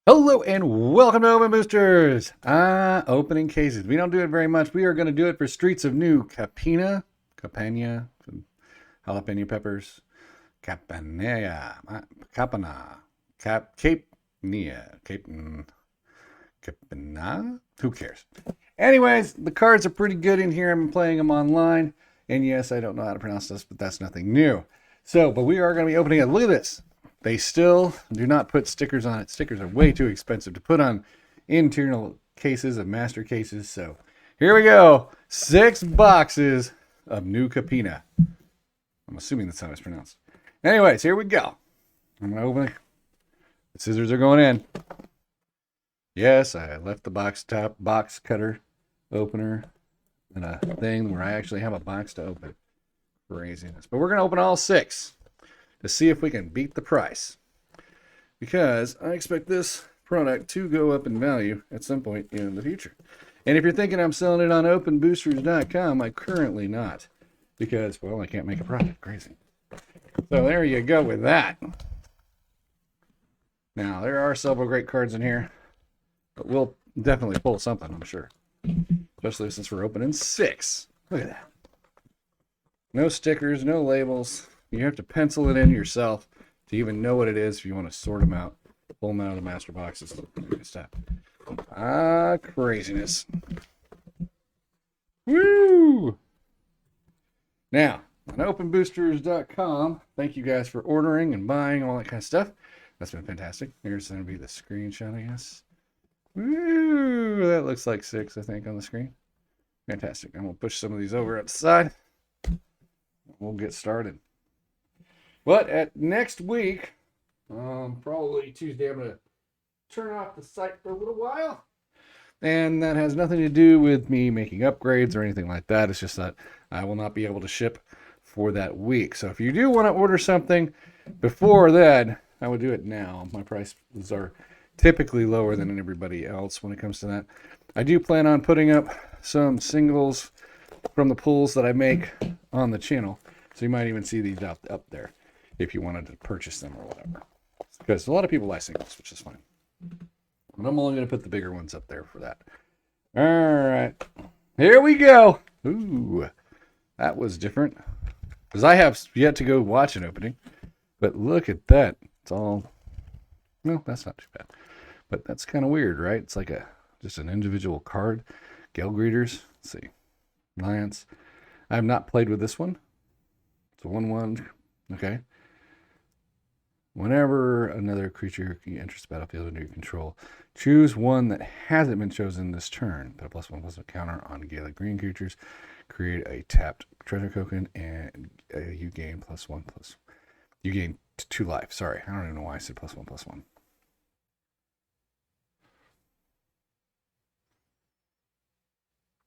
Hello and welcome to Openboosters. Opening cases. We don't do it very much. We are going to do it for Streets of New Capenna, Capenna, jalapeno peppers, Capenna, Capenna, Cape Nia, Capenna. Who cares? Anyways, the cards are pretty good in here. I'm playing them online, and yes, I don't know how to pronounce this, but that's nothing new. But we are going to be opening it. Look at this. They still do not put stickers on it. Stickers are way too expensive to put on internal cases of master cases. So here we go. 6 boxes of new Capenna. I'm assuming that's how it's pronounced. Anyways, here we go. I'm going to open it. The scissors are going in. Yes, I left the box cutter opener and a thing where I actually have a box to open. Craziness. But we're going to open all 6. To see if we can beat the price. Because I expect this product to go up in value at some point in the future. And if you're thinking I'm selling it on openboosters.com, I'm currently not. Because, well, I can't make a profit. Crazy. So there you go with that. Now, there are several great cards in here. But we'll definitely pull something, I'm sure. Especially since we're opening 6. Look at that. No stickers, no labels. You have to pencil it in yourself to even know what it is if you want to sort them out. Pull them out of the master boxes. Good stuff. Craziness. Woo! Now, on openboosters.com, thank you guys for ordering and buying all that kind of stuff. That's been fantastic. Here's going to be the screenshot, I guess. Woo! That looks like 6, I think, on the screen. Fantastic. I'm going to push some of these over at the side. We'll get started. But at next week, probably Tuesday, I'm going to turn off the site for a little while. And that has nothing to do with me making upgrades or anything like that. It's just that I will not be able to ship for that week. So if you do want to order something before that, I would do it now. My prices are typically lower than everybody else when it comes to that. I do plan on putting up some singles from the pulls that I make on the channel. So you might even see these up there if you wanted to purchase them or whatever. Because a lot of people buy singles, which is fine. But I'm only going to put the bigger ones up there for that. All right. Here we go. Ooh, that was different. Because I have yet to go watch an opening. But look at that. It's all... No, that's not too bad. But that's kind of weird, right? It's like just an individual card. Gale Greeters. Let's see. Alliance. I have not played with this one. It's a 1/1. Okay. Whenever another creature enters the battlefield under your control, choose one that hasn't been chosen this turn. Put a +1/+1 counter on Gaelic green creatures. Create a tapped treasure token, and you gain +1/+. You gain 2 life. Sorry, I don't even know why I said +1/+1.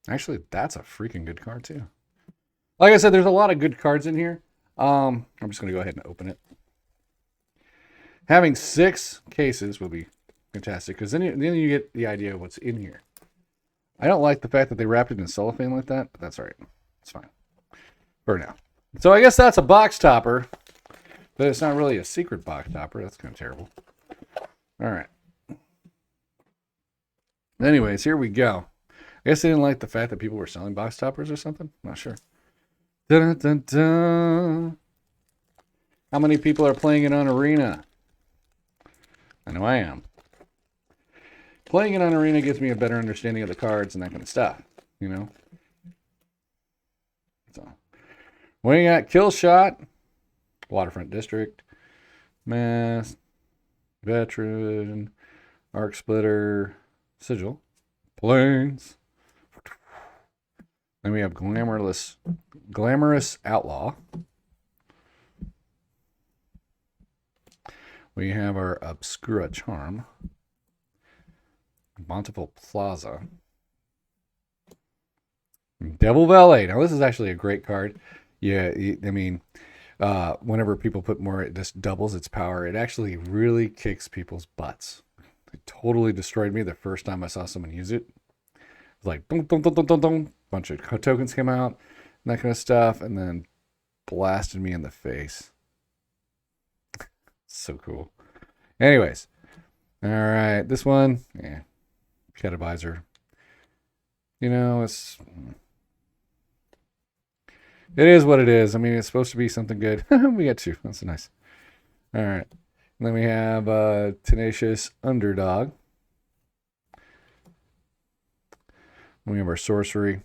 Actually, that's a freaking good card too. Like I said, there's a lot of good cards in here. I'm just going to go ahead and open it. Having 6 cases will be fantastic because then you get the idea of what's in here. I don't like the fact that they wrapped it in cellophane like that, but that's all right. It's fine for now. So I guess that's a box topper, but it's not really a secret box topper. That's kind of terrible. All right. Anyways, here we go. I guess they didn't like the fact that people were selling box toppers or something. Not sure. Dun, dun, dun. How many people are playing it on Arena? I know I am. Playing it on Arena gives me a better understanding of the cards and that kind of stuff, you know? So, we got Kill Shot, Waterfront District, Mass, Veteran, Arc Splitter, Sigil, Plains. Then we have Glamorous Outlaw. We have our Obscura Charm. Bountiful Plaza. Devil Valet. Now, this is actually a great card. Yeah, I mean, whenever people put more, it just doubles its power. It actually really kicks people's butts. It totally destroyed me the first time I saw someone use it. It's like, dun, dun, dun, dun, dun, dun. Bunch of tokens came out, and that kind of stuff, and then blasted me in the face. So cool. Anyways, All right, this one, yeah, Cat Advisor. You know, it is what it is. I mean, it's supposed to be something good. We got two. That's nice. All right. And then we have Tenacious Underdog. We have our Sorcery.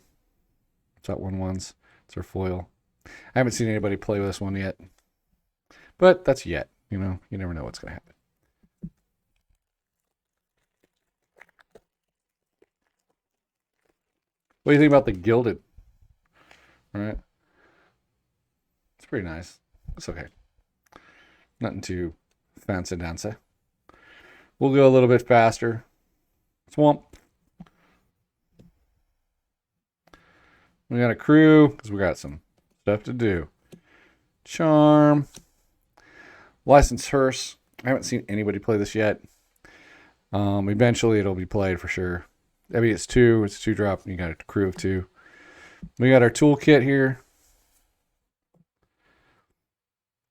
It's that 1/1s. It's our foil. I haven't seen anybody play with this one yet. But that's yet. You know, you never know what's going to happen. What do you think about the Gilded? All right. It's pretty nice. It's okay. Nothing too fancy dancy. We'll go a little bit faster. Swamp. We got a crew because we got some stuff to do. Charm. License Hearse. I haven't seen anybody play this yet. Eventually it'll be played for sure. I mean, it's two drop. You got a crew of 2. We got our toolkit here.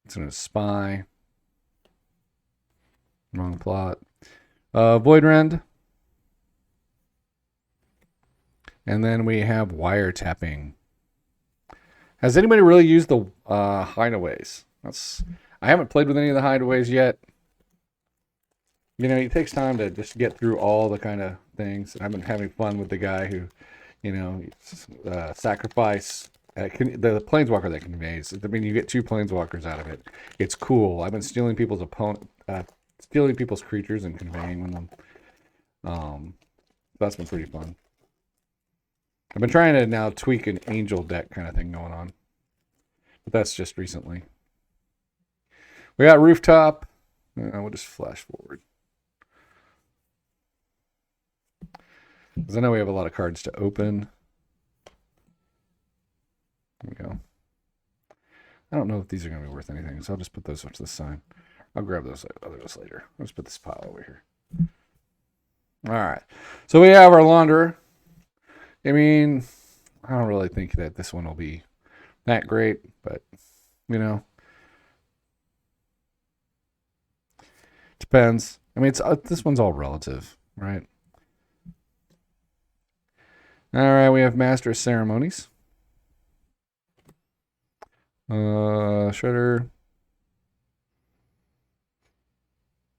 It's in a spy. Wrong plot. Voidrend. And then we have wiretapping. Has anybody really used the hideaways? I haven't played with any of the hideaways yet. You know, it takes time to just get through all the kind of things. I've been having fun with the guy who, you know, sacrifice the planeswalker that conveys. I mean, you get 2 planeswalkers out of it. It's cool. I've been stealing people's creatures and conveying them. That's been pretty fun. I've been trying to now tweak an angel deck kind of thing going on, but that's just recently. We got Rooftop. We'll just flash forward, because I know we have a lot of cards to open. There we go. I don't know if these are going to be worth anything, so I'll just put those up to the side. I'll grab those others later. I'll just put this pile over here. All right. So we have our Launderer. I mean, I don't really think that this one will be that great, but, you know, depends. I mean, this one's all relative, right? All right, we have Master of Ceremonies. Shredder.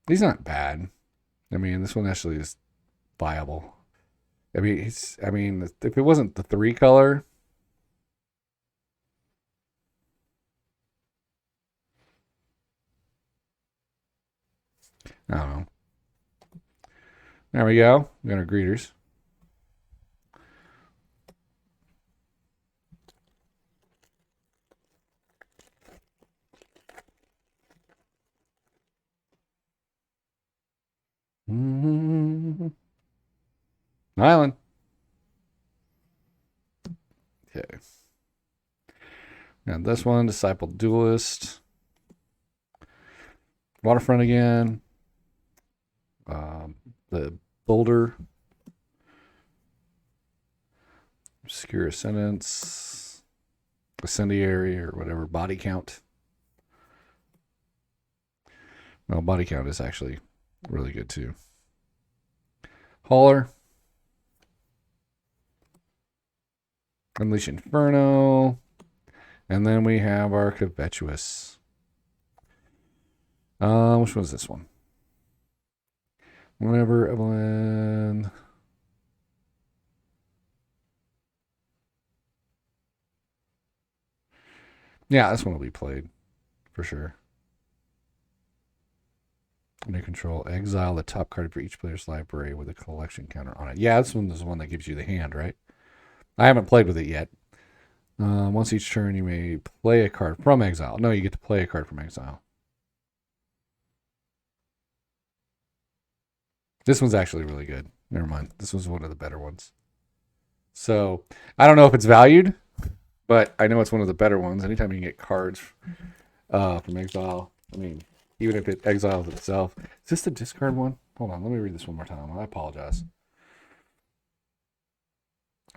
He's not bad. I mean, this one actually is viable. I mean, if it wasn't the 3 color, I don't know. There we go. We got our greeters. Island. Okay. And this one, Disciple Duelist. Waterfront again. The Boulder. Obscure Ascendance. Incendiary or whatever. Body Count. Well, Body Count is actually really good too. Hauler. Unleash Inferno. And then we have our Covetous. Which one is this one? Whatever, Evelyn. Yeah, this one will be played for sure. Under control, exile the top card for each player's library with a collection counter on it. Yeah, this one is the one that gives you the hand, right? I haven't played with it yet. Once each turn, you may play a card from exile. No, you get to play a card from exile. This one's actually really good. Never mind. This was one of the better ones. So, I don't know if it's valued, but I know it's one of the better ones. Anytime you can get cards from exile, I mean, even if it exiles itself. Is this the discard one? Hold on, let me read this one more time. I apologize.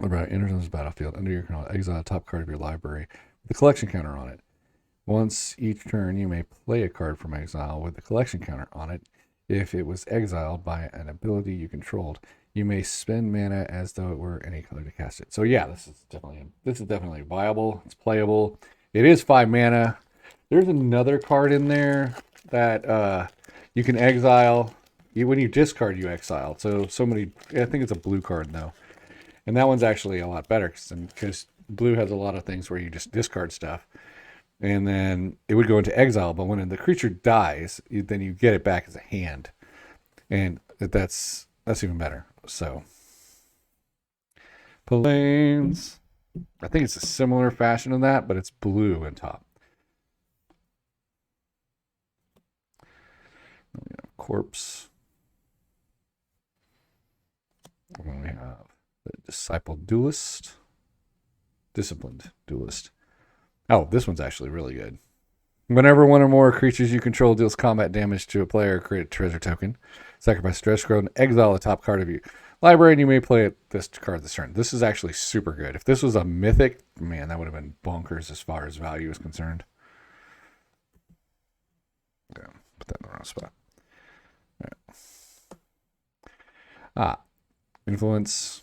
Alright, enters this battlefield. Under your control, exile the top card of your library with the collection counter on it. Once each turn, you may play a card from exile with the collection counter on it. If it was exiled by an ability you controlled, you may spend mana as though it were any color to cast it. So yeah, this is definitely viable. It's playable. It is 5 mana. There's another card in there that you can exile. When you discard, you exile. So many. I think it's a blue card though, and that one's actually a lot better because blue has a lot of things where you just discard stuff, and then it would go into exile. But when the creature dies, then you get it back as a hand, and that's even better. So Plains, I think it's a similar fashion of that, but it's blue on top. Corpse. And then we have the Disciplined Duelist. Oh, this one's actually really good. Whenever one or more creatures you control deals combat damage to a player, create a treasure token. Sacrifice stress card and exile the top card of your library, and you may play this card this turn. This is actually super good. If this was a mythic, man, that would have been bonkers as far as value is concerned. Yeah, put that in the wrong spot. Right. Influence.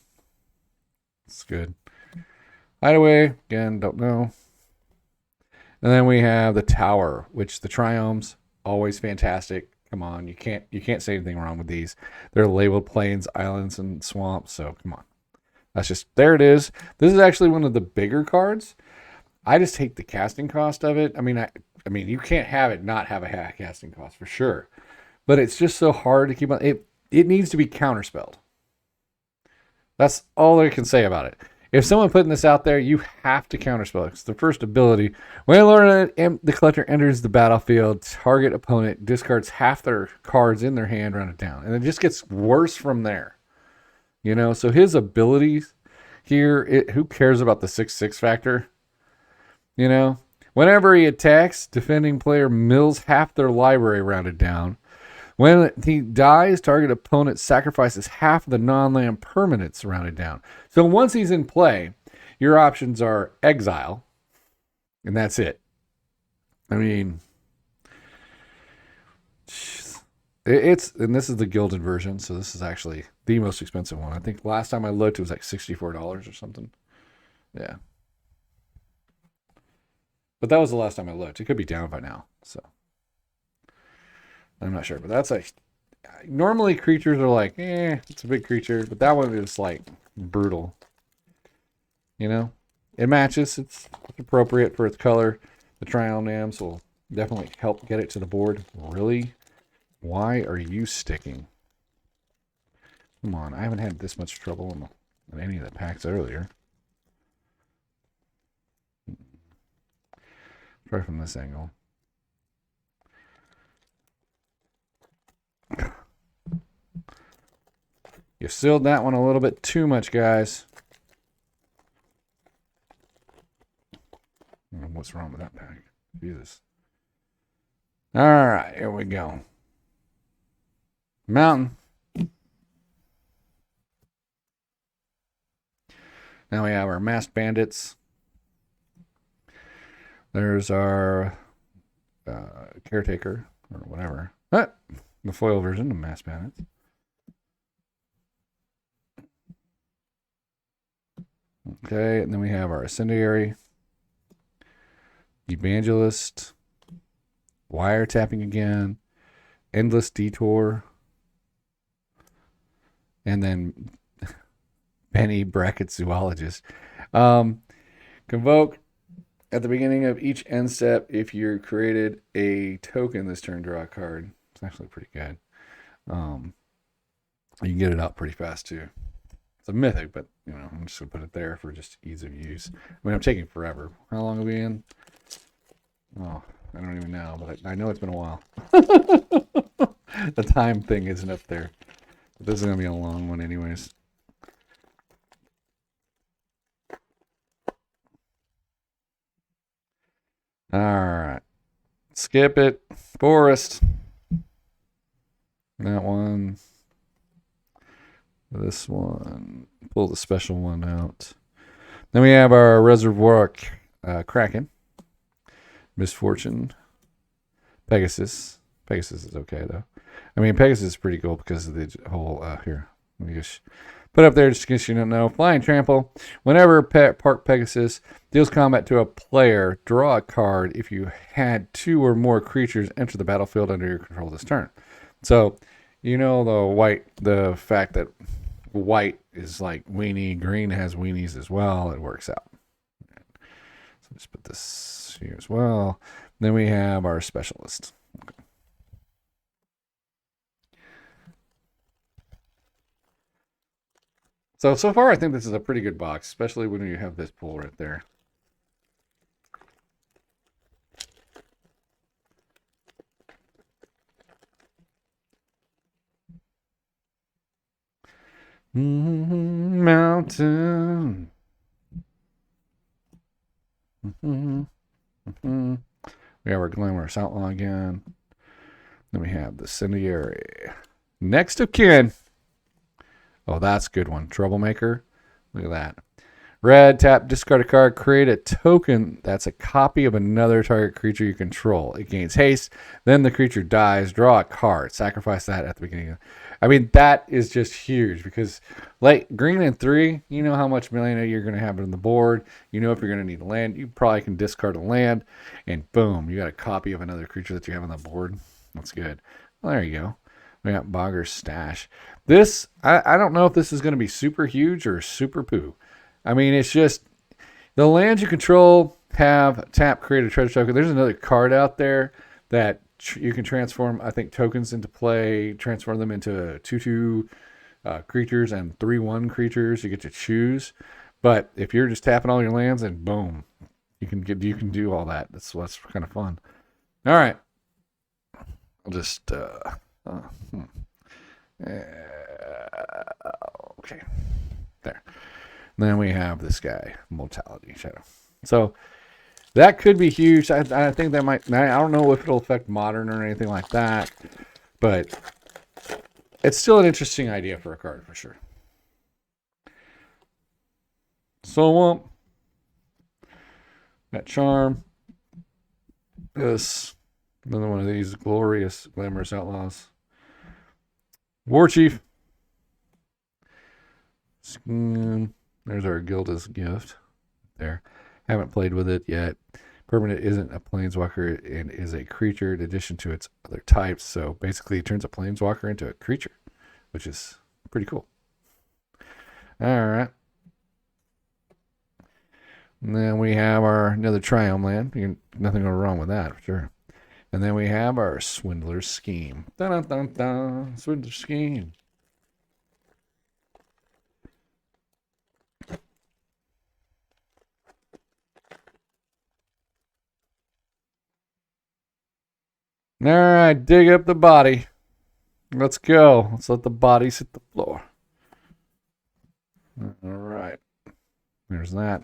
It's good. Hideaway, again, don't know. And then we have the Tower, which the Triomes, always fantastic. Come on, you can't say anything wrong with these. They're labeled plains, islands, and swamps, so come on. That's just, there it is. This is actually one of the bigger cards. I just hate the casting cost of it. I mean, you can't have it not have a casting cost for sure. But it's just so hard to keep on. It needs to be counterspelled. That's all I can say about it. If someone putting this out there, you have to counterspell it. It's the first ability. When you learn it, the collector enters the battlefield, target opponent discards half their cards in their hand, run it down. And it just gets worse from there. You know, so his abilities here, who cares about the 6/6 factor? You know, whenever he attacks, defending player mills half their library rounded down. When he dies, target opponent sacrifices half of the non-land permanents rounded down. So once he's in play, your options are exile, and that's it. I mean, and this is the gilded version, so this is actually the most expensive one. I think last time I looked, it was like $64 or something. Yeah. But that was the last time I looked. It could be down by now, so. I'm not sure, but that's normally creatures are like, it's a big creature, but that one is like brutal. You know, it matches. It's appropriate for its color. The Triomnams will definitely help get it to the board. Really? Why are you sticking? Come on, I haven't had this much trouble in any of the packs earlier. Try from this angle. You sealed that one a little bit too much, guys. What's wrong with that pack? Jesus. All right, here we go. Mountain. Now we have our Masked Bandits. There's our Caretaker, or whatever. The foil version of Masked Bandits. Okay, and then we have our Incendiary, Evangelist, Wiretapping again, Endless Detour, and then Benny Bracket Zoologist. Convoke at the beginning of each end step. If you created a token this turn, draw a card. It's actually pretty good. You can get it out pretty fast too. It's a mythic, but you know, I'm just gonna put it there for just ease of use. I mean, I'm taking forever. How long are we in? Oh, I don't even know, but I know it's been a while. The time thing isn't up there. But this is gonna be a long one anyways. All right. Skip it. Forest. That one. This one. Pull the special one out. Then we have our Reservoir Kraken. Misfortune. Pegasus. Pegasus is okay, though. I mean, Pegasus is pretty cool because of the whole, here, let me just put up there just in case you don't know. Flying Trample. Whenever Park Pegasus deals combat to a player, draw a card if you had 2 or more creatures enter the battlefield under your control this turn. So, you know, the fact that white is like weenie, green has weenies as well, it works out. So just put this here as well. Then we have our specialist. Okay. So far, I think this is a pretty good box, especially when you have this pool right there. Mountain. We have our Glamorous Outlaw again. Then we have the Incendiary. Next of kin. Oh, that's a good one. Troublemaker. Look at that. Red, tap, discard a card, create a token that's a copy of another target creature you control. It gains haste, then the creature dies, draw a card, sacrifice that at the beginning. I mean, that is just huge because, like, green and 3, you know how much mana you're going to have on the board. You know if you're going to need a land. You probably can discard a land, and boom, you got a copy of another creature that you have on the board. That's good. Well, there you go. We got Bogger's Stash. This, I don't know if this is going to be super huge or super poo. I mean, it's just the lands you control have tap, create a treasure token. There's another card out there that you can transform, I think, tokens into play, transform them into 2/2 creatures and 3/1 creatures. You get to choose. But if you're just tapping all your lands, and boom, you can do all that. That's kind of fun. All right, I'll just okay, there. Then we have this guy, Mortality Shadow. So that could be huge. I think that might. I don't know if it'll affect Modern or anything like that, but it's still an interesting idea for a card for sure. So that Charm. This another one of these glorious, glamorous outlaws. War Chief. There's our Gilda's Gift. There. Haven't played with it yet. Permanent isn't a planeswalker and is a creature in addition to its other types. So basically, it turns a planeswalker into a creature, which is pretty cool. All right. And then we have our another Triumph land. Nothing going wrong with that, for sure. And then we have our Swindler's Scheme. Dun dun dun dun. Swindler's Scheme. All right, dig up the body. Let's go. Let's let the bodies hit the floor. All right. There's that.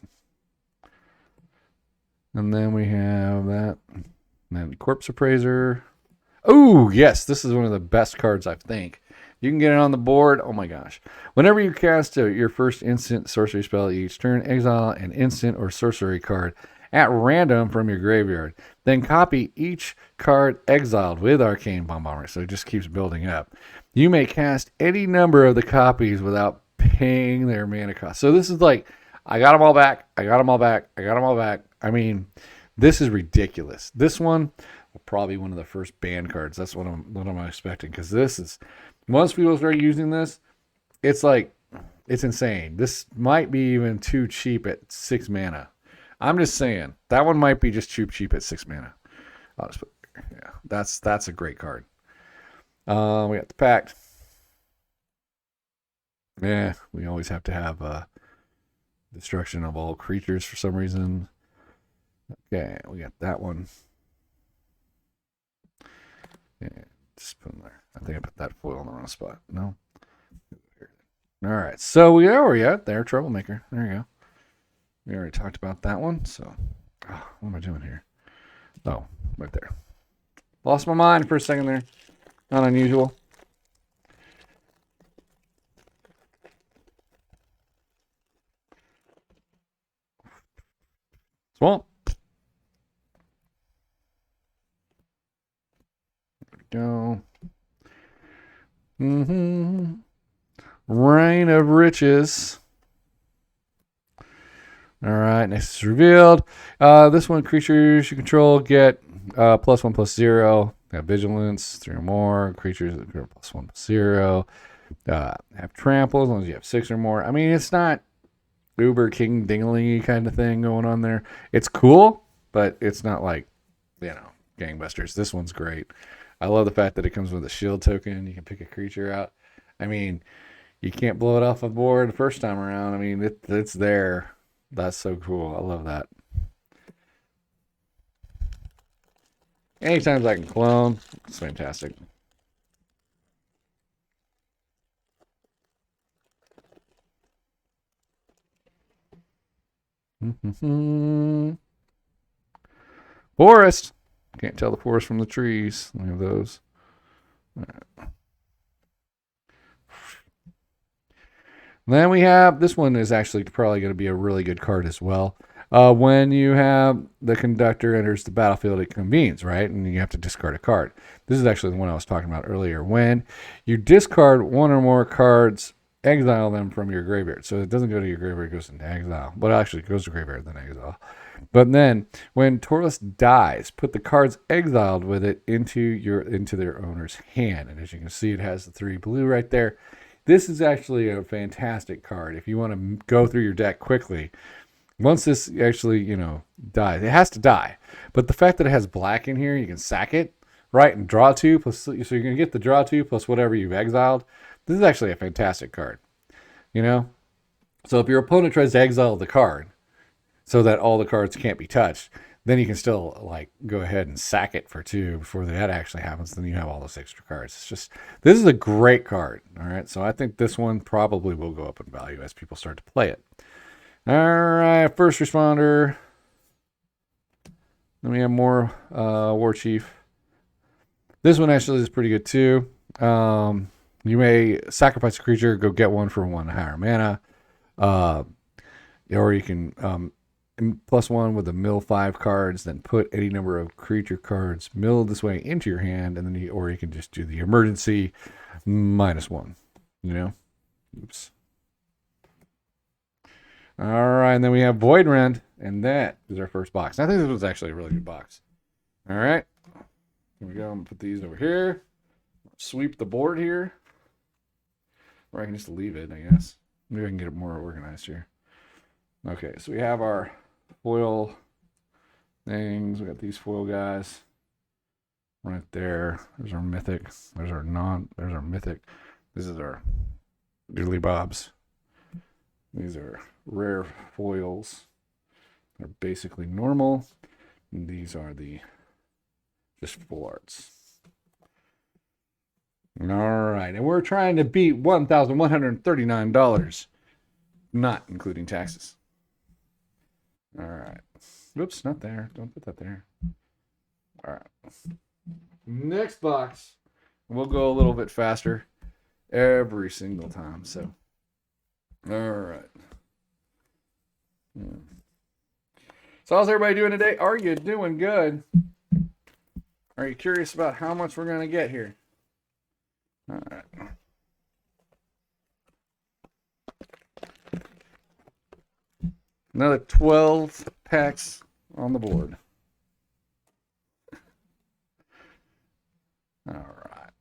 And then we have that. And then Corpse Appraiser. Oh, yes. This is one of the best cards, I think. You can get it on the board. Oh, my gosh. Whenever you cast your first instant sorcery spell each turn, exile an instant or sorcery card at random from your graveyard. Then copy each card exiled with Arcane Bombardier. So it just keeps building up. You may cast any number of the copies without paying their mana cost. So this is like, I got them all back. I got them all back. I got them all back. I mean, this is ridiculous. This one will probably be one of the first ban cards. That's what I'm expecting. Because this is, once people start using this, it's like, it's insane. This might be even too cheap at 6 mana. I'm just saying that one might be just cheap at 6 mana. I'll just put, yeah, that's a great card. We got the Pact. Yeah, we always have to have destruction of all creatures for some reason. Okay, we got that one. Yeah, just put them there. I think I put that foil in the wrong spot. No. All right, so where are we at? There, Troublemaker. There you go. We already talked about that one, so what am I doing here? Oh, right there. Lost my mind for a second there. Not unusual. Swamp. There we go. Mine of Riches. All right, next is revealed. This one, creatures you control get +1/+0. Have vigilance, 3 or more. Creatures that are +1/+0. Have trample as long as you have 6 or more. I mean, it's not uber king dingling kind of thing going on there. It's cool, but it's not like, gangbusters. This one's great. I love the fact that it comes with a shield token. You can pick a creature out. I mean, you can't blow it off the board the first time around. I mean, it's there. That's so cool. I love that. Anytime I can clone, it's fantastic. Forest. Can't tell the forest from the trees. We have those. Right. Then we have, this one is actually probably going to be a really good card as well. When you have the conductor enters the battlefield, it convenes, right? And you have to discard a card. This is actually the one I was talking about earlier. When you discard one or more cards, exile them from your graveyard. So it doesn't go to your graveyard, it goes into exile. But actually, it goes to graveyard, then exile. But then, when Taurus dies, put the cards exiled with it into their owner's hand. And as you can see, it has the 3 blue right there. This is actually a fantastic card. If you want to go through your deck quickly, once this actually, dies, it has to die. But the fact that it has black in here, you can sack it, right, and draw 2, so you're going to get the draw 2 plus whatever you've exiled. This is actually a fantastic card, So if your opponent tries to exile the card so that all the cards can't be touched, then you can still go ahead and sack it for 2 before that actually happens. Then you have all those extra cards. This is a great card. All right. So I think this one probably will go up in value as people start to play it. All right. First Responder. Then we have more War Chief. This one actually is pretty good too. You may sacrifice a creature, go get one for 1 higher mana. Or you can +1 with the mill 5 cards, then put any number of creature cards milled this way into your hand, and then you can just do the emergency -1. Oops. All right, and then we have Void Rend, and that is our first box. I think this was actually a really good box. All right, here we go. I'm gonna put these over here. Sweep the board here, or I can just leave it, I guess. Maybe I can get it more organized here. Okay, so we have our foil things. We got these foil guys right there. There's our mythic. There's our mythic. This is our doodly bobs. These are rare foils. They're basically normal. And these are the just full arts. All right, and we're trying to beat $1,139, not including taxes. All right. Whoops, not there. Don't put that there. All right. Next box. We'll go a little bit faster every single time. So, all right. So how's everybody doing today? Are you doing good? Are you curious about how much we're going to get here? All right. Another 12 packs on the board. All right.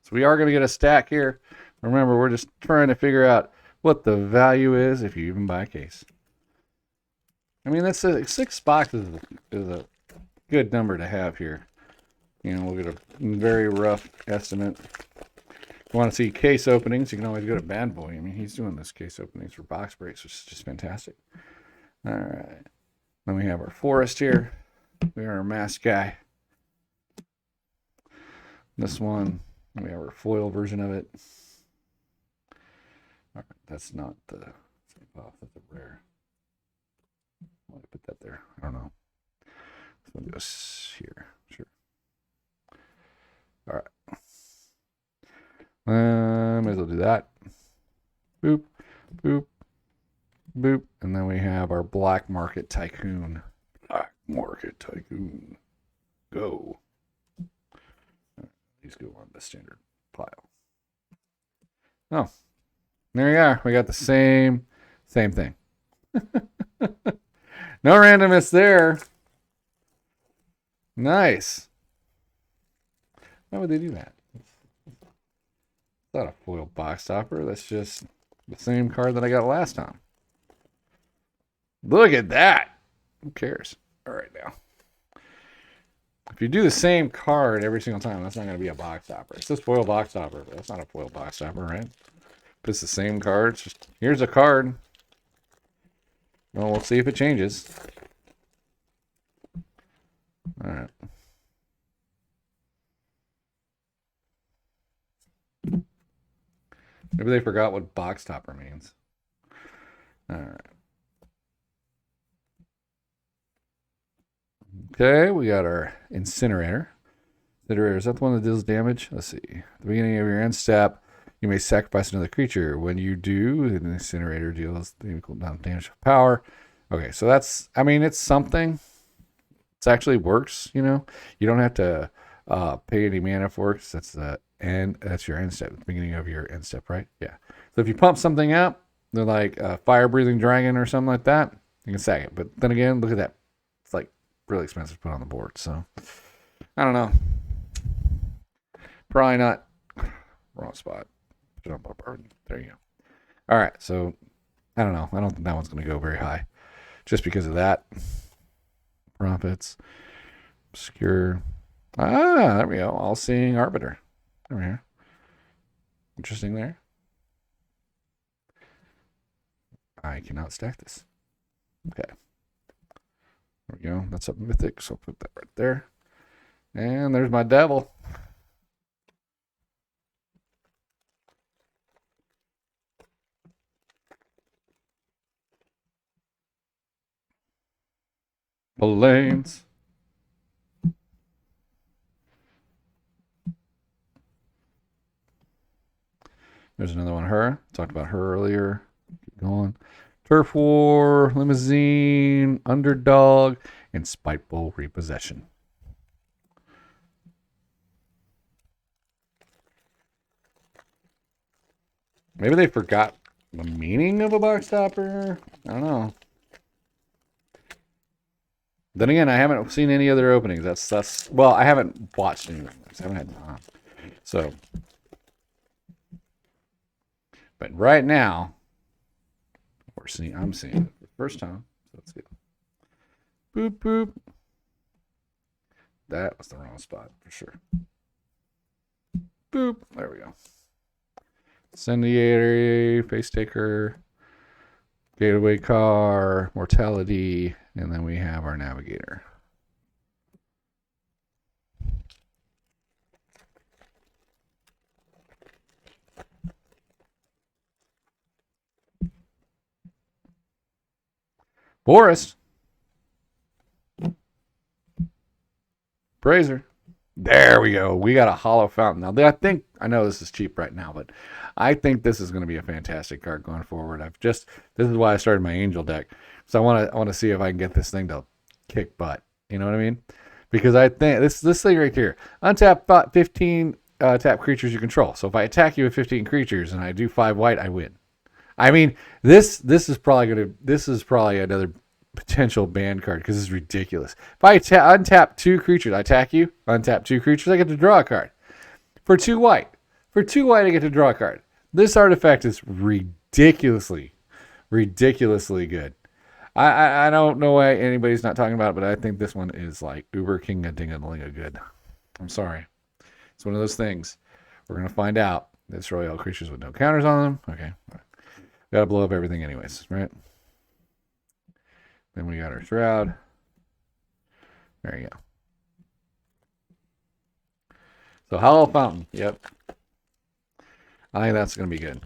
So we are going to get a stack here. Remember, we're just trying to figure out what the value is if you even buy a case. I mean, that's 6 boxes is a good number to have here. We'll get a very rough estimate. If you want to see case openings, you can always go to Bad Boy. I mean, he's doing this case openings for box breaks, which is just fantastic. All right. Then we have our forest here. We are our mask guy. This one, we have our foil version of it. All right, that's not the that's a rare. Why put that there? I don't know. So we'll go here. Sure. All right. Might as well do that. Boop, boop, boop. And then we have our Black Market Tycoon. Black Market Tycoon. Go. These go on the standard pile. Oh, there you are. We got the same thing. No randomness there. Nice. Why would they do that? It's not a foil box topper. That's just the same card that I got last time. Look at that. Who cares? All right, now. If you do the same card every single time, that's not going to be a box topper. It's just foil box topper, but that's not a foil box topper, right? If it's the same card, it's just here's a card. Well, we'll see if it changes. All right. Maybe they forgot what box topper means. All right. Okay, we got our incinerator. Incinerator, is that the one that deals damage? Let's see. At the beginning of your end step, you may sacrifice another creature. When you do, the incinerator deals the equal amount of damage of power. Okay, so that's, I mean, it's something. It actually works, you know. You don't have to pay any mana for it. That's the end. That's your end step, the beginning of your end step, right? Yeah. So if you pump something up, they're like a fire-breathing dragon or something like that, you can sack it. But then again, look at that. It's like really expensive to put on the board. So I don't know. Probably not. Wrong spot. There you go. All right. So I don't know. I don't think that one's going to go very high just because of that. Profits. Obscure. Ah, there we go. All Seeing Arbiter. There we are. Interesting there. I cannot stack this. Okay. There we go. That's a mythic, so I'll put that right there. And there's my devil. Lanes. There's another one. Her. Talked about her earlier. Keep going. Turf War, Limousine, Underdog, and Spiteful Repossession. Maybe they forgot the meaning of a box topper. I don't know. Then again, I haven't seen any other openings. That's well, I haven't watched any. I haven't had time. So, but right now, I'm seeing it for the first time. So let's get boop boop. That was the wrong spot for sure. Boop. There we go. Incendiary, Face Taker, Gateway Car, Mortality, and then we have our Navigator. Forest. Brazier. There we go. We got a hollow fountain. Now, I know this is cheap right now, but I think this is going to be a fantastic card going forward. This is why I started my Angel deck. So I want to see if I can get this thing to kick butt. You know what I mean? Because I think this thing right here, untap 15 tap creatures you control. So if I attack you with 15 creatures and I do 5 white, I win. I mean, this is probably another potential ban card because it's ridiculous. If I untap 2 creatures, I attack you, untap 2 creatures, I get to draw a card. For 2 white, I get to draw a card. This artifact is ridiculously good. I don't know why anybody's not talking about it, but I think this one is like uber king a ding a ling a good. I'm sorry. It's one of those things. We're going to find out. Destroy all creatures with no counters on them. Okay. Got to blow up everything anyways, right? Then we got our Shroud. There you go. So Hollow Fountain. Yep. I think that's going to be good.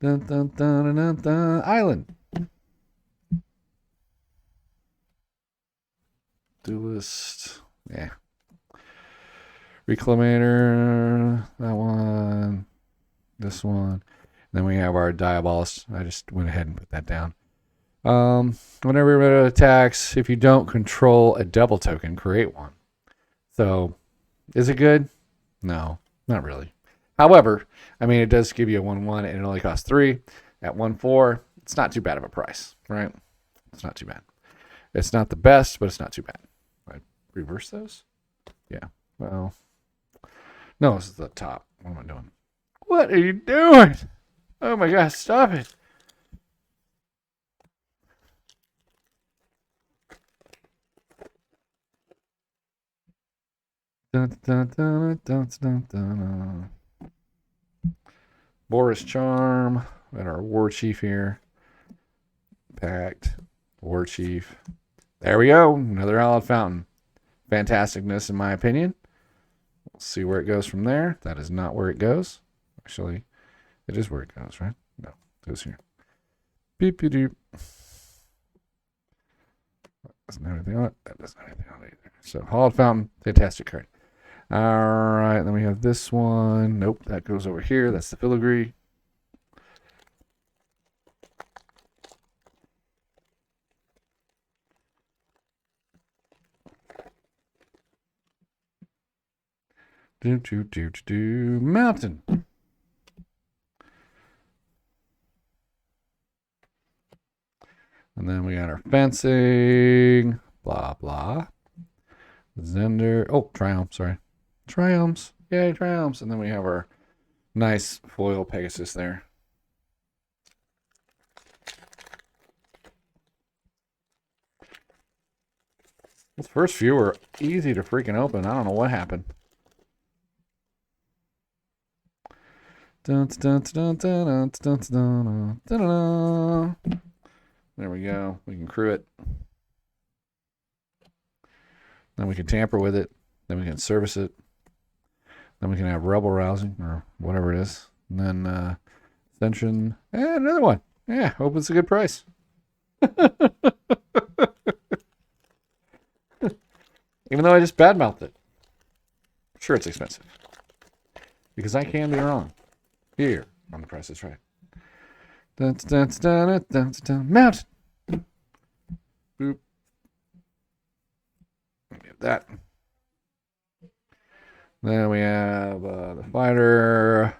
Dun, dun, dun, dun, dun. Island. Duelist. Yeah. Reclamator. That one. This one. Then we have our Diabolist. I just went ahead and put that down. Whenever it attacks, if you don't control a double token, create one. So, is it good? No, not really. However, I mean, it does give you a 1/1 and it only costs 3. At 1/4, it's not too bad of a price, right? It's not too bad. It's not the best, but it's not too bad. I reverse those? Yeah. Well, no, this is the top. What am I doing? What are you doing? Oh my gosh, stop it. Dun, dun, dun, dun, dun, dun. Boris Charm. Got our War Chief here. Pact. War Chief. There we go. Another Hallowed Fountain. Fantasticness, in my opinion. We'll see where it goes from there. That is not where it goes. Actually, it is where it goes, right? No, it goes here. Beep, beep, doop. Doesn't have anything on it. That doesn't have anything on it either. So, Hallowed Fountain. Fantastic card. All right, then we have this one. Nope, that goes over here. That's the filigree. Mountain. And then we got our fencing. Blah, blah. Zender. Oh, Triumph, sorry. Triumphs. Yay, Triumphs. And then we have our nice foil Pegasus there. Those first few were easy to freaking open. I don't know what happened. Dun, dun, dun, dun, dun, dun, dun, dun, dun. There we go. We can crew it. Then we can tamper with it. Then we can service it. Then we can have rebel rousing or whatever it is. And then ascension. And another one. Yeah, hope it's a good price. Even though I just badmouthed it. Sure, it's expensive. Because I can be wrong. Here on The Price is Right. Dun, dun, dun, dun, dun, dun. Mount. Boop. Get that. Then we have the fighter,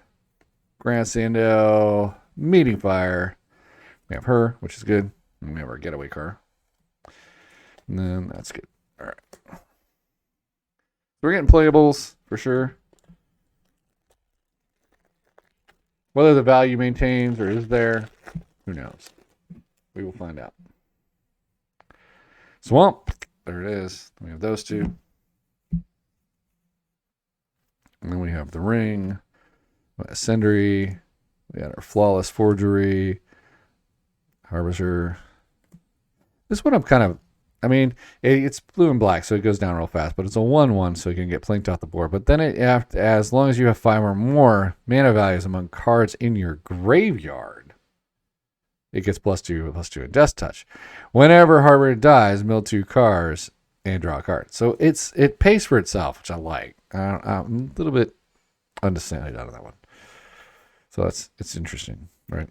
Grand Sando, Meeting Fire. We have her, which is good. And we have our getaway car. And then that's good. All right. So we're getting playables for sure. Whether the value maintains or is there, who knows? We will find out. Swamp. There it is. We have those two. And then we have the ring, Ascendery. We got our Flawless Forgery, Harbinger. This one I'm kind of, I mean, it's blue and black, so it goes down real fast, but it's a 1/1, so you can get plinked off the board. But then as long as you have 5 or more mana values among cards in your graveyard, it gets +2/+2 and Death Touch. Whenever Harbinger dies, mill 2 cards and draw a card. So it pays for itself, which I like. I'm a little bit undecided out of that one. So it's interesting, right?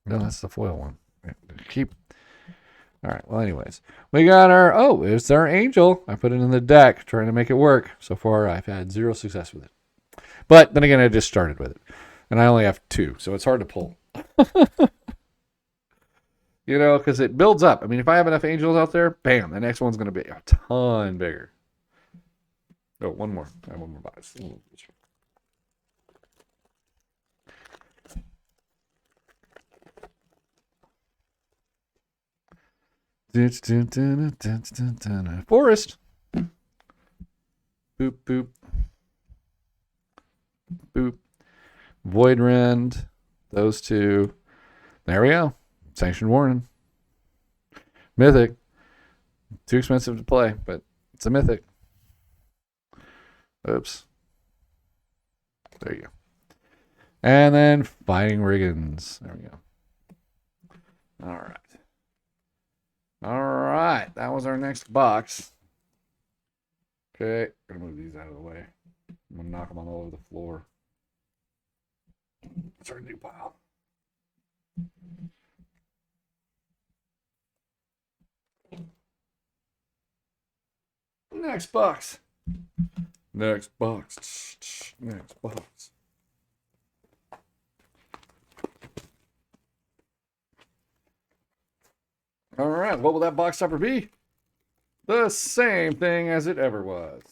No, that's the foil one. All right. Well, anyways, we got it's our angel. I put it in the deck trying to make it work. So far, I've had 0 success with it. But then again, I just started with it, and I only have 2, so it's hard to pull. You know, because it builds up. I mean, if I have enough angels out there, bam, the next one's going to be a ton bigger. Oh, one more. I have one more box. Forest. Boop, boop. Boop. Void Rend. Those two. There we go. Sanctioned Warning. Mythic. Too expensive to play, but it's a mythic. Oops. There you go. And then Fighting Riggins. There we go. All right. All right. That was our next box. Okay. I'm going to move these out of the way. I'm going to knock them all over the floor. It's our new pile. Next box. Next box. Next box. All right, what will that box topper be? The same thing as it ever was.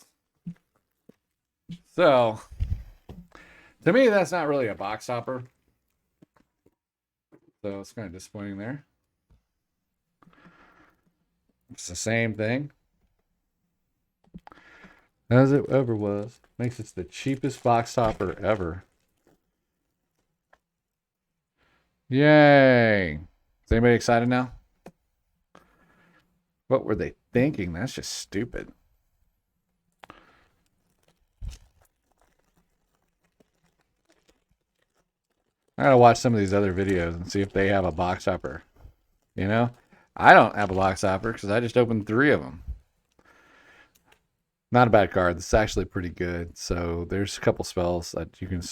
So, to me, that's not really a box topper. So it's kind of disappointing there. It's the same thing as it ever was. Makes it the cheapest box topper ever. Yay! Is anybody excited now? What were they thinking? That's just stupid. I gotta watch some of these other videos and see if they have a box topper. You know? I don't have a box topper because I just opened 3 of them. Not a bad card. This is actually pretty good. So there's a couple spells that you can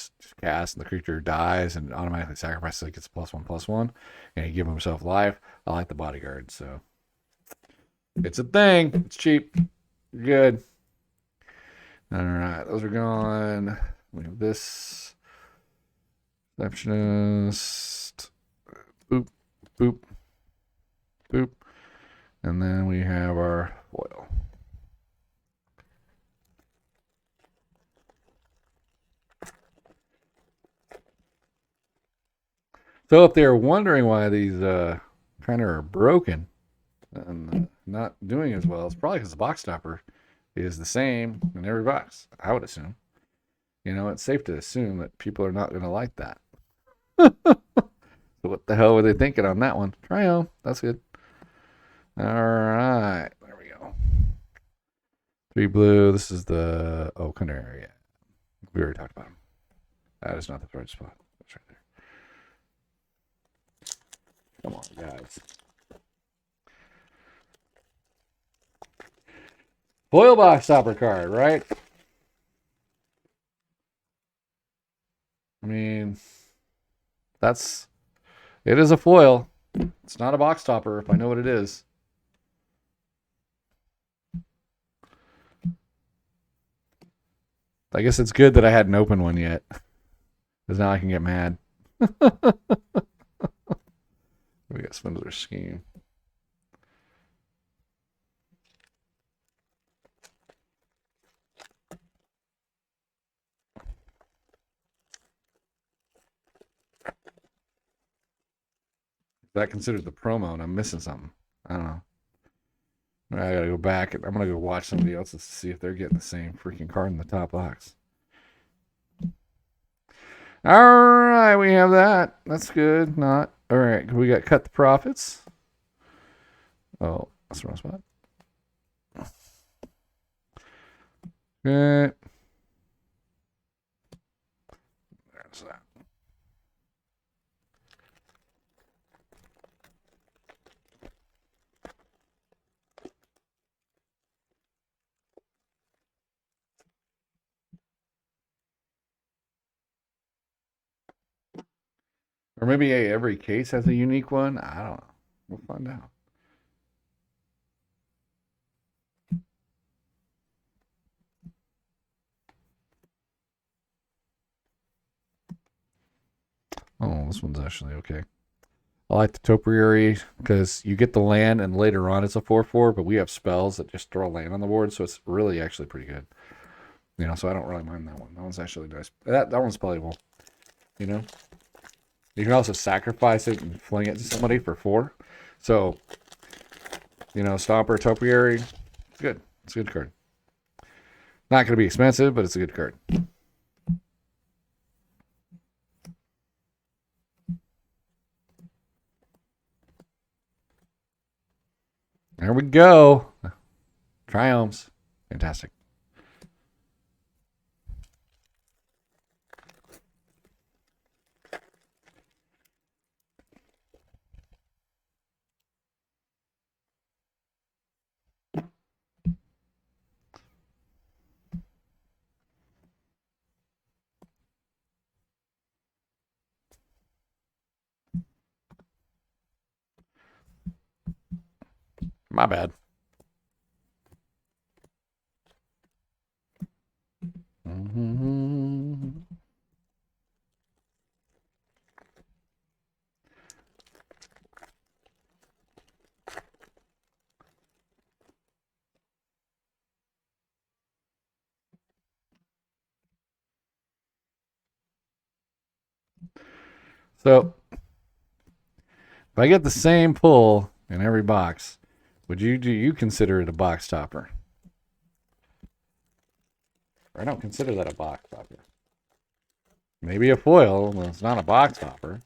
cast, and the creature dies and automatically sacrifices. It gets +1/+1, and you give himself life. I like the bodyguard, so it's a thing. It's cheap. Good. All right, those are gone. We have this receptionist. Boop, boop, boop, and then we have our foil. So if they're wondering why these kind of are broken and not doing as well, it's probably because the box topper is the same in every box, I would assume. You know, it's safe to assume that people are not going to like that. So what the hell were they thinking on that one? Try-o. That's good. All right. There we go. 3 blue. This is the Canary. Yeah. We already talked about him. That is not the right spot. That's right there. Come on, guys. Foil box topper card, right? I mean, it is a foil. It's not a box topper if I know what it is. I guess it's good that I hadn't opened one yet, because now I can get mad. We got Spindler Scheme. That considered the promo, and I'm missing something. I don't know. I gotta go back. I'm gonna go watch somebody else's to see if they're getting the same freaking card in the top box. All right, we have that. That's good. Not all right. We got cut the profits. Oh, that's the wrong spot. Okay. There's that. Or maybe every case has a unique one. I don't know. We'll find out. Oh, this one's actually okay. I like the topiary because you get the land and later on it's a 4/4, but we have spells that just throw land on the board, so it's really actually pretty good. You know, so I don't really mind that one. That one's actually nice. That one's playable. You know, you can also sacrifice it and fling it to somebody for 4. So, you know, Stomper, Topiary, it's good. It's a good card. Not going to be expensive, but it's a good card. There we go. Triumphs. Fantastic. My bad. So if I get the same pull in every box, do you consider it a box topper? I don't consider that a box topper. Maybe a foil, but it's not a box topper.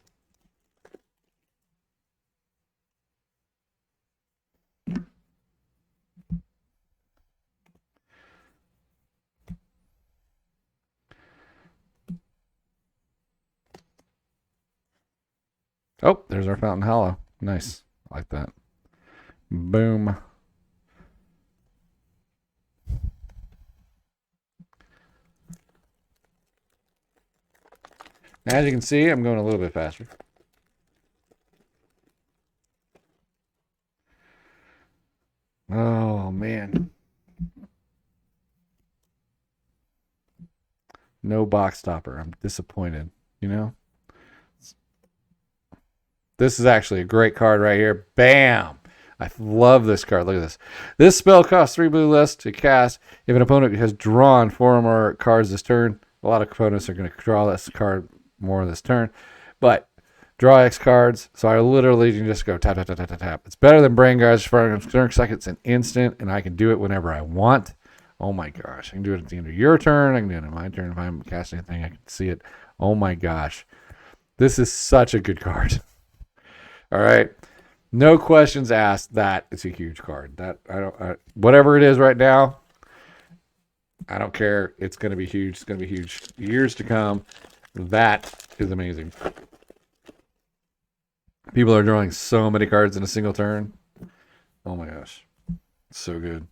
Oh, there's our Fountain Hollow. Nice. I like that. Boom. As you can see, I'm going a little bit faster. Oh, man. No box topper. I'm disappointed, you know? This is actually a great card right here. Bam! I love this card. Look at this. This spell costs 3 blue less to cast if an opponent has drawn 4 or more cards this turn. A lot of opponents are going to draw this card more this turn. But draw X cards, so I literally can just go tap, tap, tap, tap, tap, tap. It's better than Brain Guards for turn second. It's an instant, and I can do it whenever I want. Oh my gosh. I can do it at the end of your turn. I can do it at my turn. If I'm casting anything, I can see it. Oh my gosh. This is such a good card. All right. No questions asked. That it's a huge card. Whatever it is right now, I don't care. It's going to be huge. It's going to be huge. Years to come. That is amazing. People are drawing so many cards in a single turn. Oh my gosh. So good.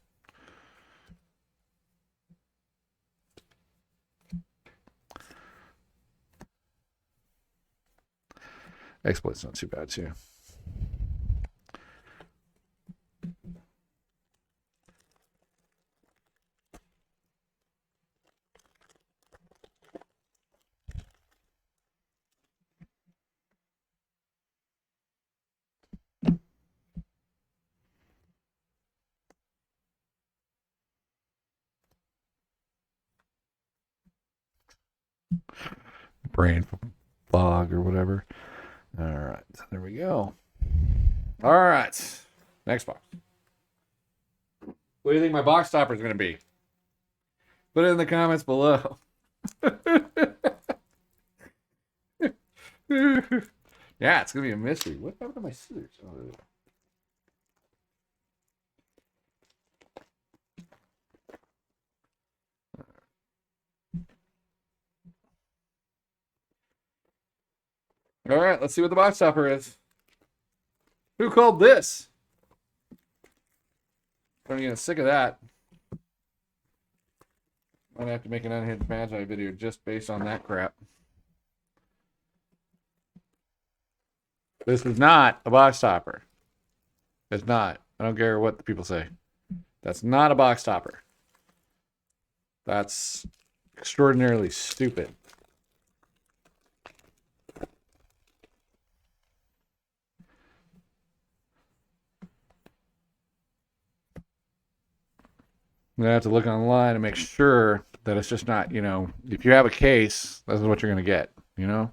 Exploit's not too bad too. Brain fog or whatever. All right. There we go. All right. Next box. What do you think my box topper is going to be? Put it in the comments below. Yeah, it's going to be a mystery. What happened to my scissors? Oh, all right, let's see what the box topper is. Who called this? I'm getting sick of that. I'm gonna have to make an Unhinged Magi video just based on that crap. This is not a box topper. It's not. I don't care what the people say. That's not a box topper. That's extraordinarily stupid. I'm gonna have to look online and make sure that it's just not, if you have a case, this is what you're gonna get, I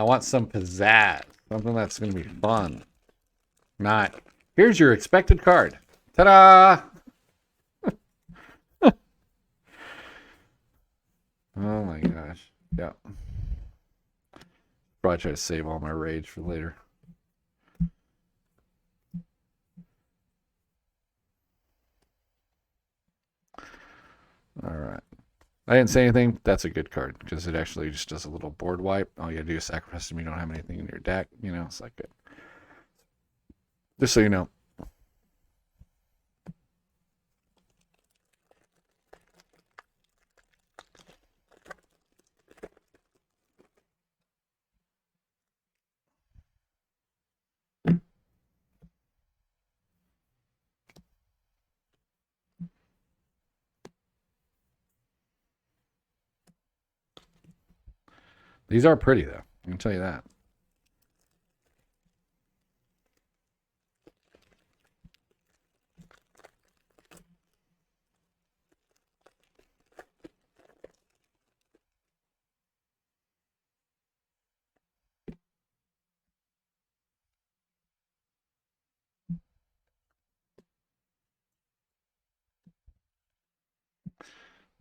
want some pizzazz, something that's gonna be fun. Not, here's your expected card. Ta-da! Oh my gosh. Yeah. Probably try to save all my rage for later. All right. I didn't say anything. That's a good card because it actually just does a little board wipe. All you gotta do is sacrifice them. You don't have anything in your deck. It's like good. Just so you know. These are pretty though. I can tell you that.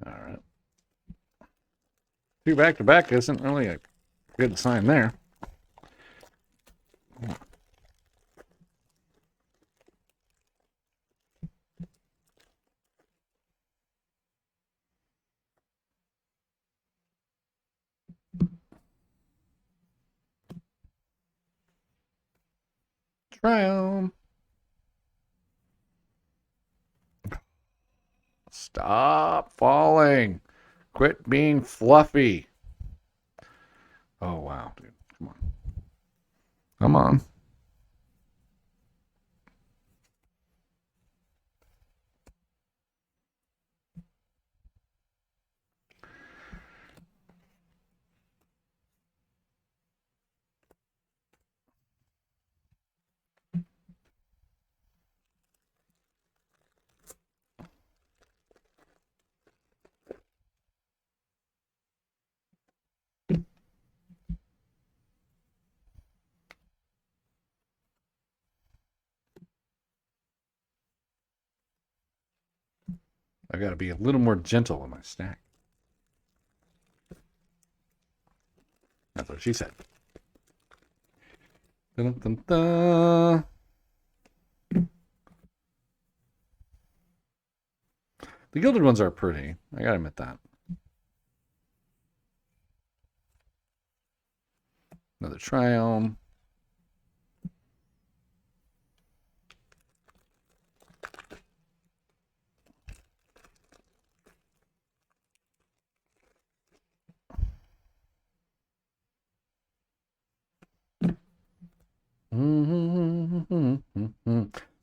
All right. 2 back-to-back isn't really a good sign there. Try 'em. Stop falling. Quit being fluffy. Oh, wow, dude. Come on. Come on. I got to be a little more gentle with my stack. That's what she said. Dun, dun, dun. The gilded ones are pretty. I gotta admit that. Another triome.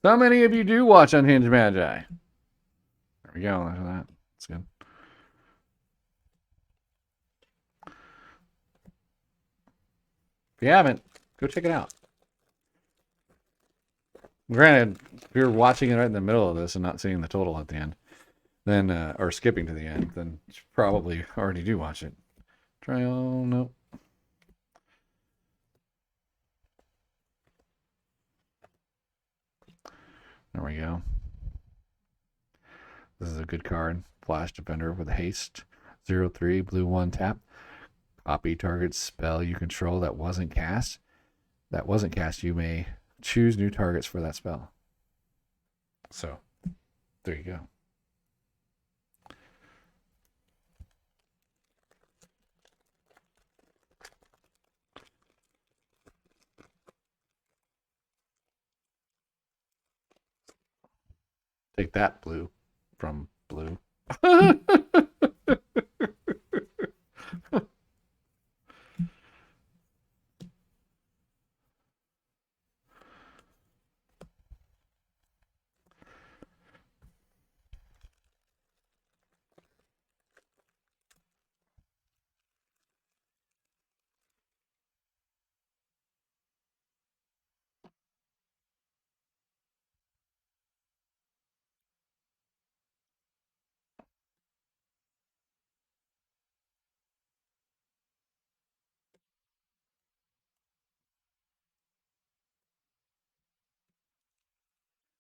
How many of you do watch Unhinged Magi? There we go. Look at that. That's good. If you haven't, go check it out. Granted, if you're watching it right in the middle of this and not seeing the total at the end, then or skipping to the end, then you probably already do watch it. Trial, nope. There we go. This is a good card. Flash Defender with haste. 0/3, blue 1 tap. Copy target spell you control that wasn't cast. You may choose new targets for that spell. So, there you go. Take that, blue, from blue.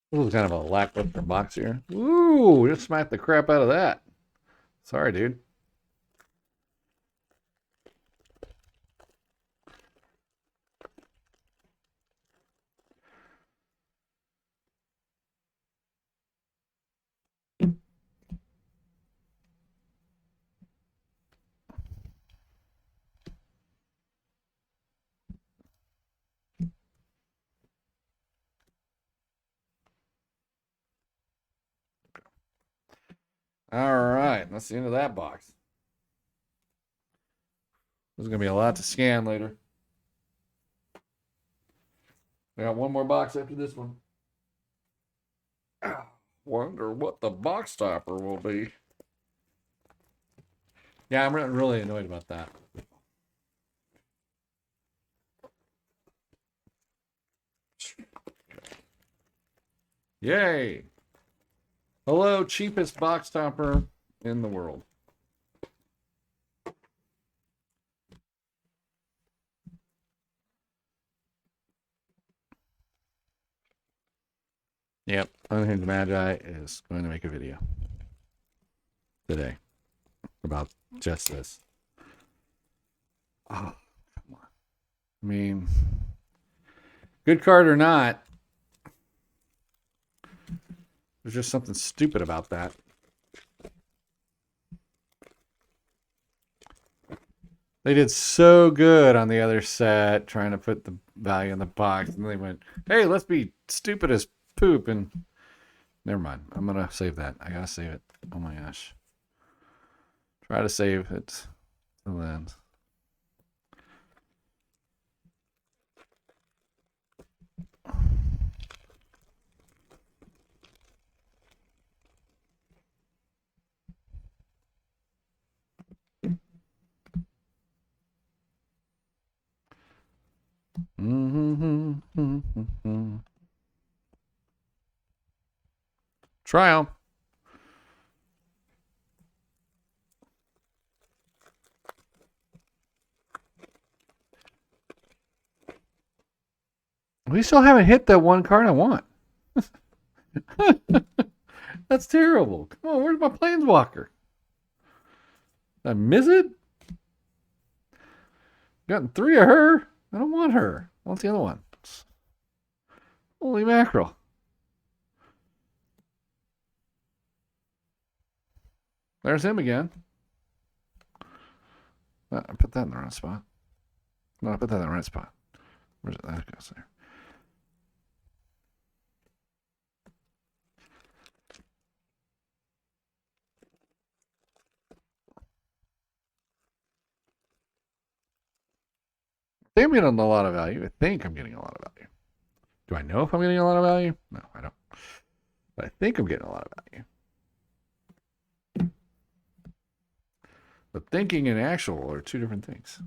This was kind of a lackluster box here. Ooh, just smacked the crap out of that. Sorry, dude. All right, that's the end of that box. There's going to be a lot to scan later. We got one more box after this one. Wonder what the box topper will be. Yeah, I'm really annoyed about that. Yay! Hello, cheapest box topper in the world. Yep, Unhinged Magi is going to make a video today. about just this. Oh, come on. I mean, good card or not, there's just something stupid about that. They did so good on the other set trying to put the value in the box, and they went, hey, let's be stupid as poop, and never mind. I'm going to save that. I got to save it. Oh my gosh. Try to save it till then. Try them. We still haven't hit that one card I want. That's terrible. Come on, where's my Planeswalker? Did I miss it? Gotten 3 of her. I don't want her. What's the other one? Holy mackerel. There's him again. I put that in the wrong spot. No, I put that in the right spot. Where's it? That goes there. I think I'm getting a lot of value. I think I'm getting a lot of value. Do I know if I'm getting a lot of value? No, I don't. But I think I'm getting a lot of value. But thinking and actual are 2 different things.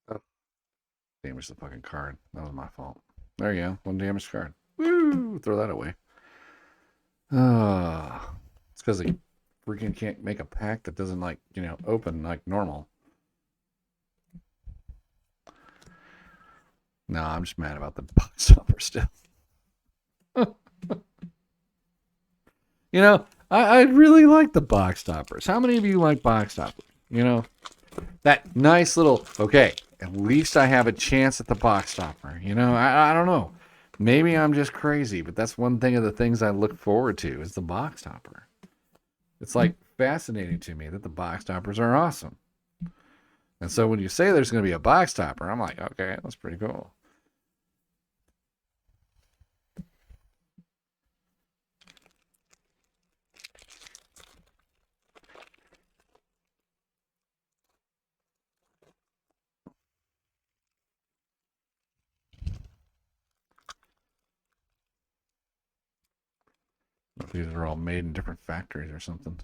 Oh, damage the fucking card. That was my fault. There you go. 1 damaged card. Woo! Throw that away. It's because they freaking can't make a pack that doesn't, like, open like normal. No, I'm just mad about the box topper still. I really like the box toppers. How many of you like box toppers? That nice little, okay, at least I have a chance at the box topper. I don't know. Maybe I'm just crazy, but that's one thing of the things I look forward to is the box topper. It's like fascinating to me that the box toppers are awesome. And so when you say there's going to be a box topper, I'm like, okay, that's pretty cool. These are all made in different factories or something.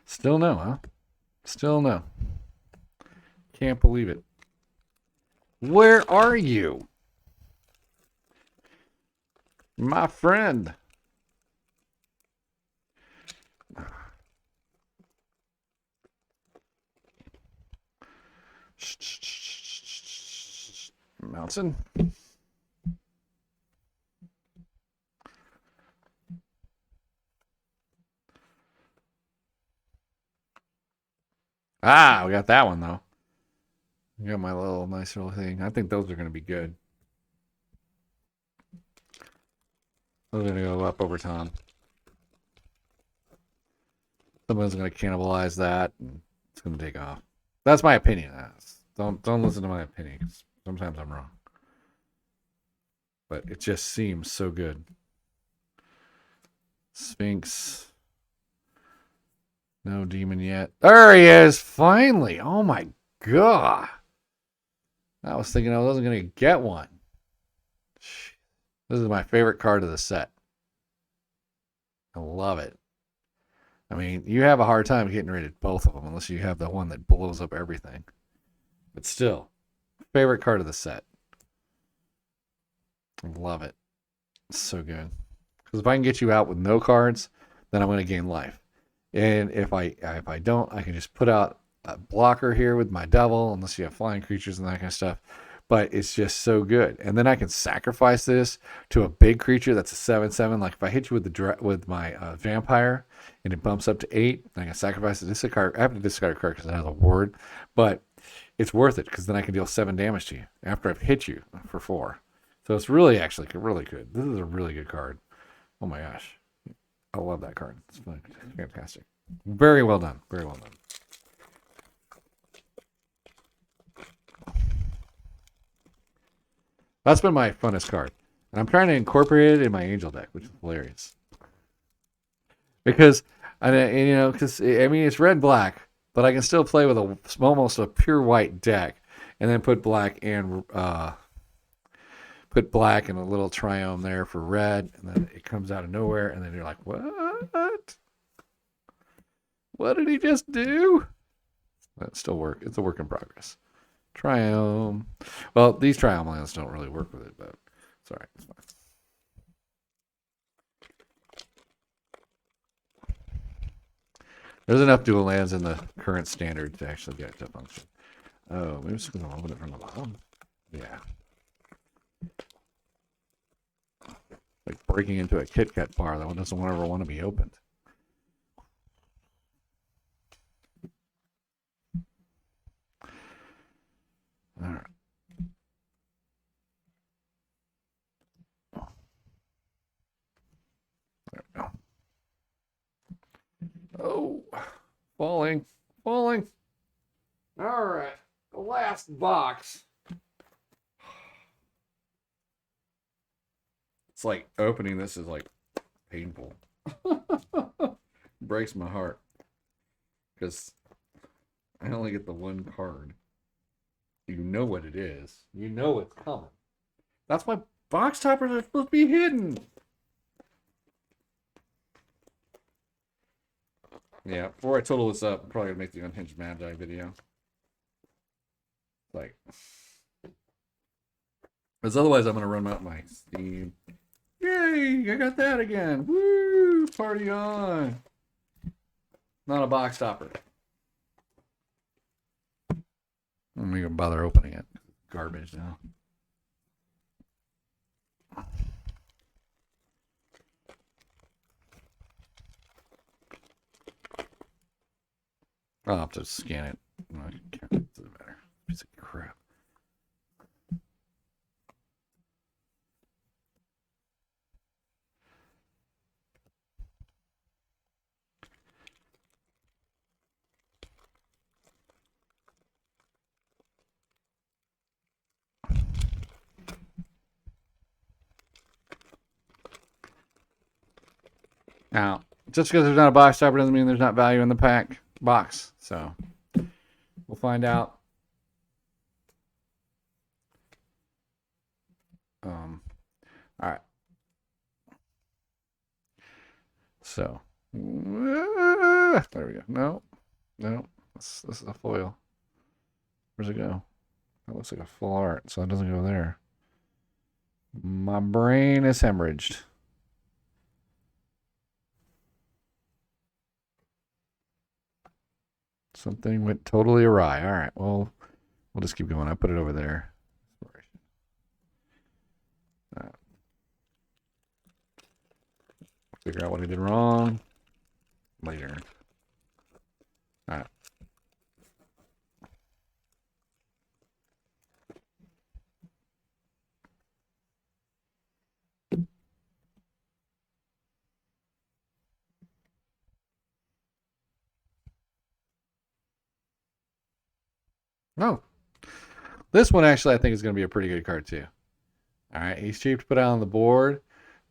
Still no, huh? Still no. Can't believe it. Where are you? My friend. Mountain. Ah, we got that one though. got my little nice little thing. I think those are going to be good. Those are going to go up over time. Someone's going to cannibalize that. And it's going to take off. That's my opinion. Don't listen to my opinion, 'cause sometimes I'm wrong. But it just seems so good. Sphinx. No demon yet. There he is, finally. Oh my god. I was thinking I wasn't going to get one. This is my favorite card of the set. I love it. I mean, you have a hard time getting rid of both of them unless you have the one that blows up everything. But still, favorite card of the set. I love it. It's so good. Because if I can get you out with no cards, then I'm going to gain life. And if I don't, I can just put out a blocker here with my devil, unless you have flying creatures and that kind of stuff. But it's just so good. And then I can sacrifice this to a big creature that's a 7/7. Like if I hit you with my vampire and it bumps up to 8, then I can sacrifice it. I have to discard a card because it has a ward. But it's worth it because then I can deal 7 damage to you after I've hit you for 4. So it's really actually really good. This is a really good card. Oh my gosh. I love that card. It's fantastic. Very well done. Very well done. That's been my funnest card. And I'm trying to incorporate it in my angel deck, which is hilarious. Because, it's red-black, but I can still play with almost a pure white deck, and then put black and a little triome there for red, and then it comes out of nowhere, and then you're like, what? What did he just do? That still work. It's a work in progress. Triome. Well, these triome lands don't really work with it, but it's all right. It's fine. There's enough dual lands in the current standard to actually get it to function. Oh, maybe I'm just going to open it from the bottom. Yeah. Like breaking into a Kit Kat bar that one doesn't ever want to be opened. All right. There we go. Oh, falling. All right, the last box. It's like opening this is like painful. Breaks my heart because I only get the one card. You know what it is. You know it's coming. That's why box toppers are supposed to be hidden. Yeah, before I total this up, I'm probably gonna make the Unhinged Magi video. Like, because otherwise I'm gonna run out my Steam. Yay! I got that again. Woo! Party on! Not a box topper. I'm not even bother opening it. Garbage now. I'll have to scan it. No, I can't. It doesn't matter. Piece of crap. Now, just because there's not a box topper doesn't mean there's not value in the pack box. So, we'll find out. All right. So, there we go. No, this is a foil. Where's it go? That looks like a full art, so it doesn't go there. My brain is hemorrhaged. Something went totally awry. All right, well, we'll just keep going. I put it over there. Figure out what I did wrong later. All right. Oh, this one actually I think is going to be a pretty good card too. All right, he's cheap to put out on the board,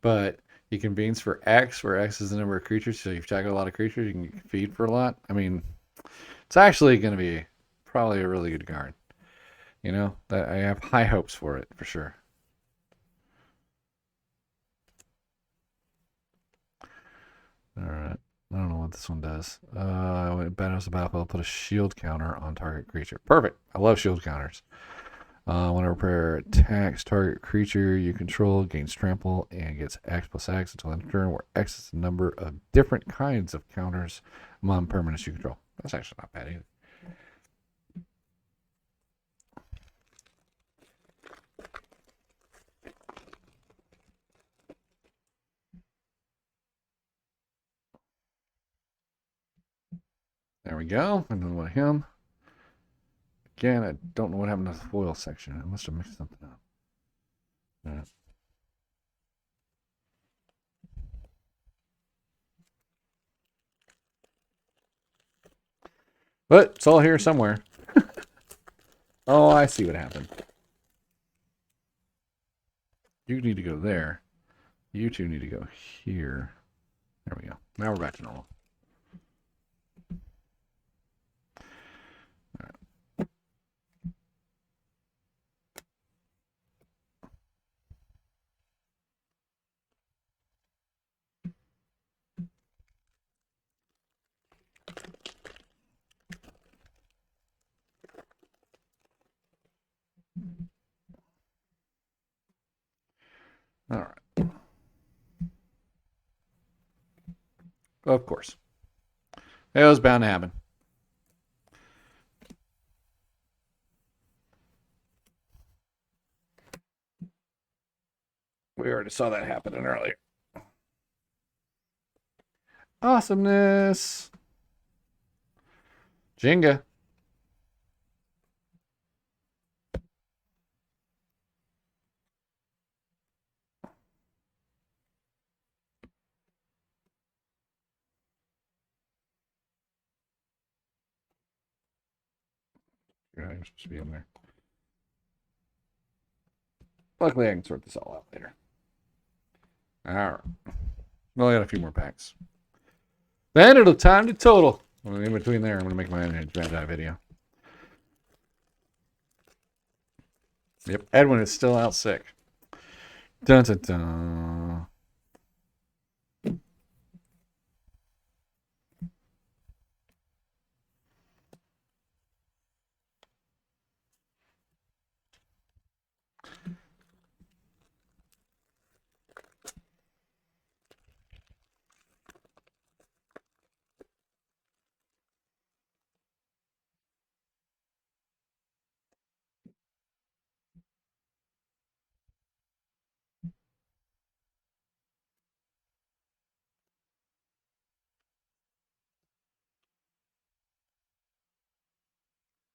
but he convenes for X, where X is the number of creatures. So if you've tackled a lot of creatures, you can feed for a lot. I mean, it's actually going to be probably a really good card. You know, that I have high hopes for it for sure. All right. I don't know what this one does. When battles the battlefield, put a shield counter on target creature. Perfect. I love shield counters. Whenever a player attacks target creature you control, gains trample and gets X plus X until end of turn, where X is the number of different kinds of counters among permanents you control. That's actually not bad either. There we go. And then with him. Again, I don't know what happened to the foil section. I must have mixed something up. All right. But it's all here somewhere. Oh, I see what happened. You need to go there. You two need to go here. There we go. Now we're back to normal. All right. Of course. It was bound to happen. We already saw that happening earlier. Awesomeness. Jenga. You're not even supposed to be in there. Luckily, I can sort this all out later. All right. We only got a few more packs. Then it'll time to total. In between there, I'm going to make my Unhinged Magi video. Yep, Edwin is still out sick. Dun dun dun.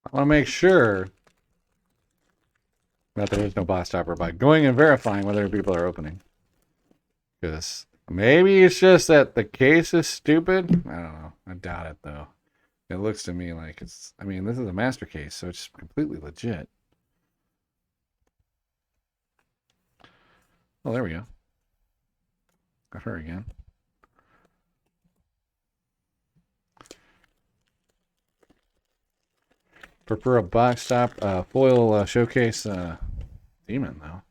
I want to make sure that there is no box stopper by going and verifying whether people are opening. Because maybe it's just that the case is stupid. I don't know. I doubt it, though. It looks to me like it's... I mean, this is a master case, so it's completely legit. Oh, there we go. Got her again. Prefer a box stop foil showcase demon, though.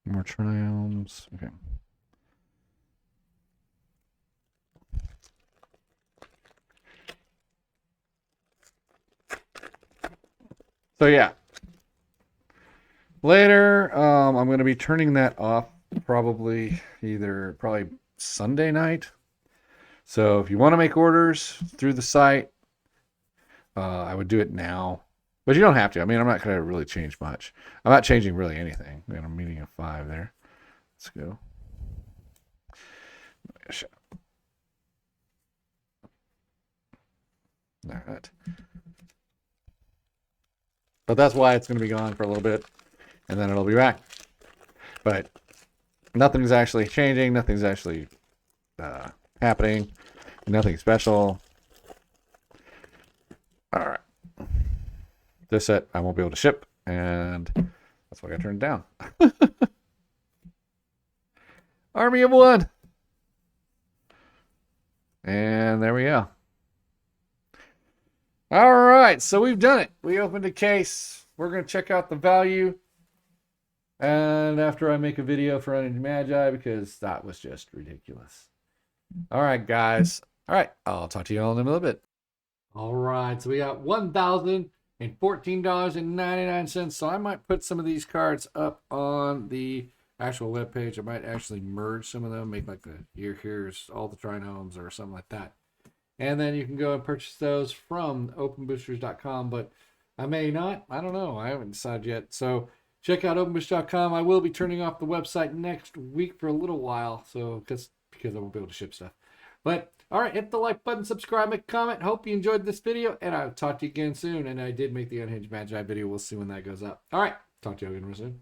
More triumphs. Okay. So yeah. Later, I'm going to be turning that off probably Sunday night. So if you want to make orders through the site, I would do it now. But you don't have to. I mean, I'm not going to really change much. I'm not changing really anything. We got a meeting of 5 there. Let's go. All right. But that's why it's going to be gone for a little bit. and then it'll be back. But nothing's actually changing. Nothing's actually happening. Nothing special. All right. This set I won't be able to ship, and that's why I got turned down. Army of One. And there we go. All right, so we've done it. We opened a case. We're going to check out the value. And after I make a video for Unhinged Magi, because that was just ridiculous. All right, guys. All right, I'll talk to you all in a little bit. All right, so we got $1,014.99. So I might put some of these cards up on the actual webpage. I might actually merge some of them, make like the here's all the trinomes or something like that. And then you can go and purchase those from openboosters.com, but I may not. I don't know. I haven't decided yet. So check out openboosters.com. I will be turning off the website next week for a little while, so because I won't be able to ship stuff. But all right, hit the like button, subscribe, make a comment. Hope you enjoyed this video, and I'll talk to you again soon. And I did make the Unhinged Magi video. We'll see when that goes up. All right, talk to you again real soon.